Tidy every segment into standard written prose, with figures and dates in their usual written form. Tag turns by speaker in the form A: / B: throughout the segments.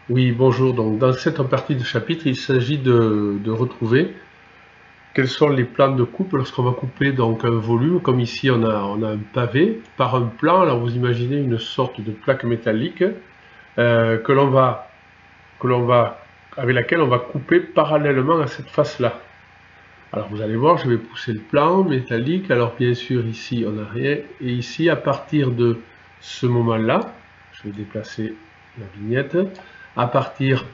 A: Oui, bonjour. Donc, dans cette partie de chapitre, il s'agit de retrouver quels sont les plans de coupe lorsqu'on va couper donc un volume. Comme ici, on a un pavé par un plan. Alors, vous imaginez une sorte de plaque métallique que l'on va, avec laquelle on va couper parallèlement à cette face-là. Alors, vous allez voir, je vais pousser le plan métallique. Alors, bien sûr, ici, on n'a rien. Et ici, à partir de ce moment-là, je vais déplacer la vignette. À partir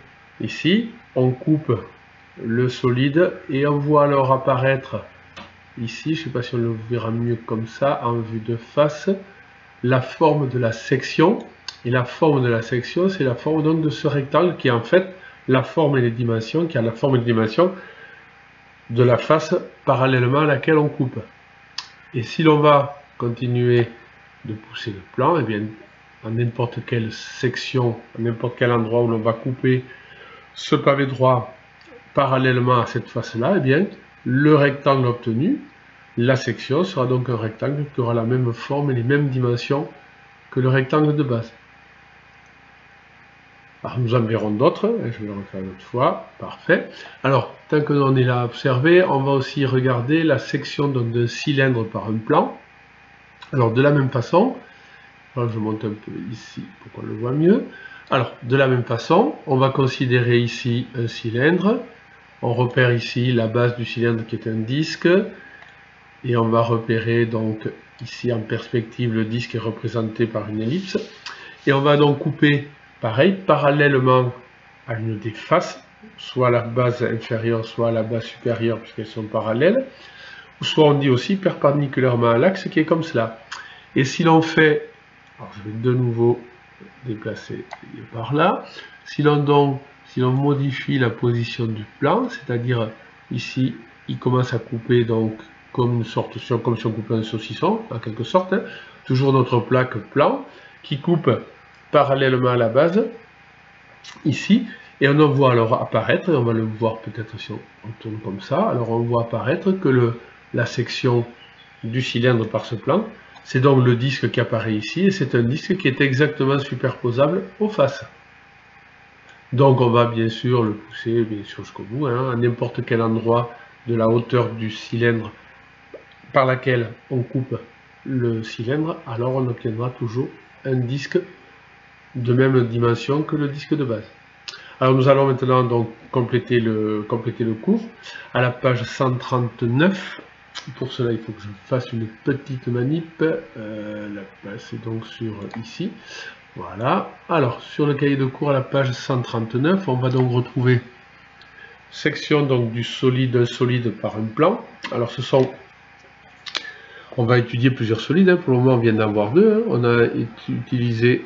A: ici, on coupe le solide et on voit alors apparaître ici, je ne sais pas si on le verra mieux comme ça, en vue de face, la forme de la section. Et la forme de la section, c'est la forme donc de ce rectangle qui est en fait la forme et les dimensions, qui a la forme et les dimensions de la face parallèlement à laquelle on coupe. Et si l'on va continuer de pousser le plan, et bien à n'importe quelle section, à n'importe quel endroit où l'on va couper ce pavé droit parallèlement à cette face-là, et bien le rectangle obtenu, la section sera donc un rectangle qui aura la même forme et les mêmes dimensions que le rectangle de base. Alors nous en verrons d'autres, je vais le refaire une autre fois, parfait. Alors, tant que l'on est là à observer, on va aussi regarder la section d'un cylindre par un plan. Alors de la même façon, alors je monte un peu ici pour qu'on le voit mieux. Alors de la même façon, on va considérer ici un cylindre. On repère ici la base du cylindre qui est un disque. Et on va repérer donc ici en perspective le disque est représenté par une ellipse. Et on va donc couper pareil, parallèlement à une des faces, soit à la base inférieure, soit à la base supérieure, puisqu'elles sont parallèles, ou soit on dit aussi perpendiculairement à l'axe qui est comme cela. Et si l'on fait, alors je vais de nouveau déplacer par là, si l'on modifie la position du plan, c'est-à-dire ici, il commence à couper donc comme comme si on coupait un saucisson, en quelque sorte, hein, toujours notre plaque plan, qui coupe parallèlement à la base, ici, et on en voit alors apparaître, et on va le voir peut-être si on tourne comme ça, alors on voit apparaître que la section du cylindre par ce plan, c'est donc le disque qui apparaît ici, et c'est un disque qui est exactement superposable aux faces. Donc on va bien sûr le pousser jusqu'au bout, hein, à n'importe quel endroit de la hauteur du cylindre par laquelle on coupe le cylindre, alors on obtiendra toujours un disque de même dimension que le disque de base. Alors nous allons maintenant donc compléter le cours à la page 139. Pour cela, il faut que je fasse une petite manip. La place est donc sur ici. Voilà. Alors, sur le cahier de cours à la page 139, on va donc retrouver section donc du solide, un solide par un plan. Alors, on va étudier plusieurs solides. Hein. Pour le moment, on vient d'avoir deux. Hein. On a utilisé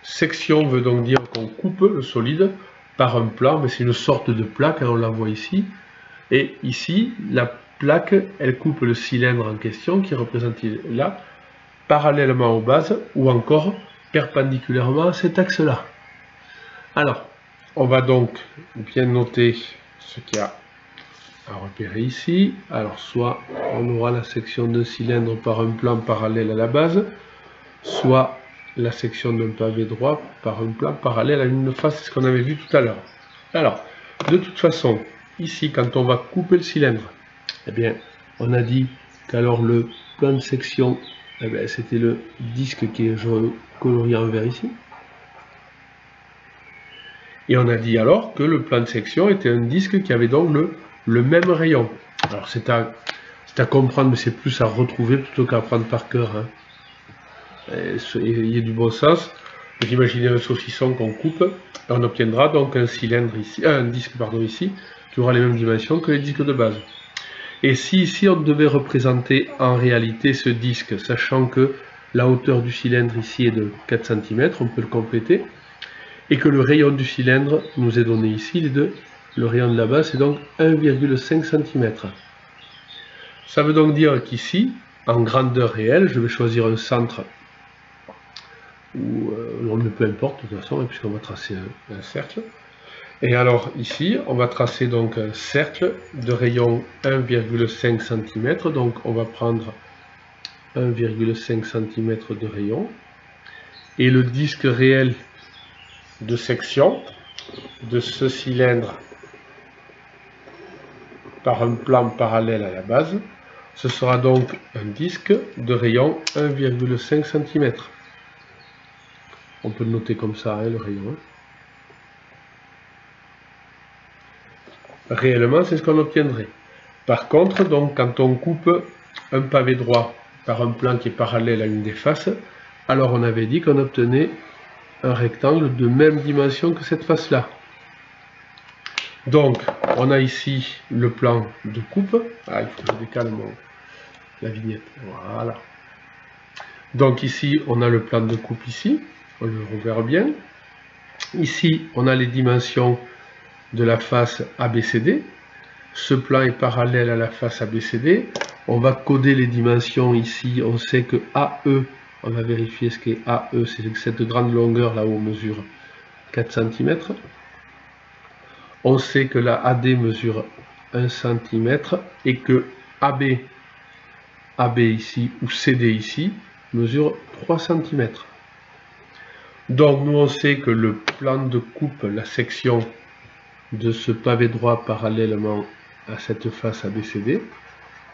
A: section, veut donc dire qu'on coupe le solide par un plan, mais c'est une sorte de plaque, hein, on la voit ici. Et ici, la plaque, elle coupe le cylindre en question, qui est représenté là, parallèlement aux bases, ou encore perpendiculairement à cet axe-là. Alors, on va donc bien noter ce qu'il y a à repérer ici. Alors, soit on aura la section d'un cylindre par un plan parallèle à la base, soit la section d'un pavé droit par un plan parallèle à une face, c'est ce qu'on avait vu tout à l'heure. Alors, de toute façon, ici, quand on va couper le cylindre, eh bien, on a dit qu'alors le plan de section, eh bien, c'était le disque qui est colorié en vert ici. Et on a dit alors que le plan de section était un disque qui avait donc le même rayon. Alors c'est à comprendre, mais c'est plus à retrouver plutôt qu'à apprendre par cœur. Hein. Il y a du bon sens. Vous imaginez un saucisson qu'on coupe, et on obtiendra donc un cylindre ici, un disque pardon ici, qui aura les mêmes dimensions que les disques de base. Et si ici on devait représenter en réalité ce disque, sachant que la hauteur du cylindre ici est de 4 cm, on peut le compléter, et que le rayon du cylindre nous est donné ici, les deux, le rayon de la base c'est donc 1,5 cm. Ça veut donc dire qu'ici, en grandeur réelle, je vais choisir un centre ou peu importe de toute façon, puisqu'on va tracer un cercle. Et alors ici, on va tracer donc un cercle de rayon 1,5 cm. Donc on va prendre 1,5 cm de rayon. Et le disque réel de section de ce cylindre par un plan parallèle à la base. Ce sera donc un disque de rayon 1,5 cm. On peut le noter comme ça, hein, le rayon. Réellement, c'est ce qu'on obtiendrait. Par contre, donc, quand on coupe un pavé droit par un plan qui est parallèle à une des faces, alors on avait dit qu'on obtenait un rectangle de même dimension que cette face-là. Donc, on a ici le plan de coupe. Ah, il faut que je décale la vignette. Voilà. Donc ici, on a le plan de coupe ici. On le reverra bien. Ici, on a les dimensions de la face ABCD. Ce plan est parallèle à la face ABCD. On va coder les dimensions ici. On sait que AE, on va vérifier ce qu'est AE, c'est cette grande longueur là où on mesure 4 cm. On sait que la AD mesure 1 cm et que AB ici ou CD ici mesure 3 cm. Donc nous on sait que le plan de coupe, la section de ce pavé droit parallèlement à cette face ABCD,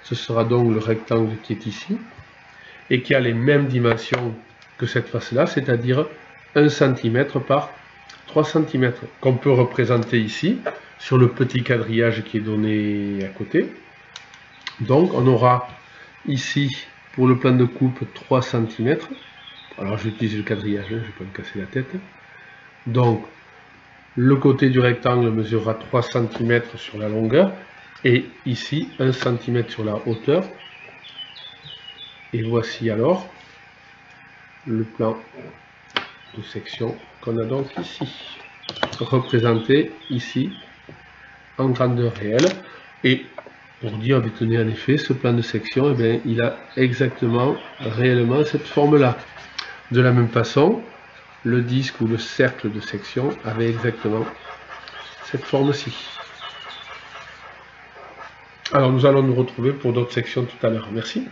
A: ce sera donc le rectangle qui est ici et qui a les mêmes dimensions que cette face-là, c'est-à-dire 1 cm par 3 cm, qu'on peut représenter ici sur le petit quadrillage qui est donné à côté. Donc on aura ici pour le plan de coupe 3 cm. Alors j'utilise le quadrillage, je ne vais pas me casser la tête. Donc le côté du rectangle mesurera 3 cm sur la longueur et ici 1 cm sur la hauteur. Et voici alors le plan de section qu'on a donc ici, représenté ici en grandeur réelle. Et pour dire, tenez, en effet, ce plan de section, eh bien, il a exactement, réellement, cette forme-là. De la même façon, le disque ou le cercle de section avait exactement cette forme-ci. Alors, nous allons nous retrouver pour d'autres sections tout à l'heure. Merci.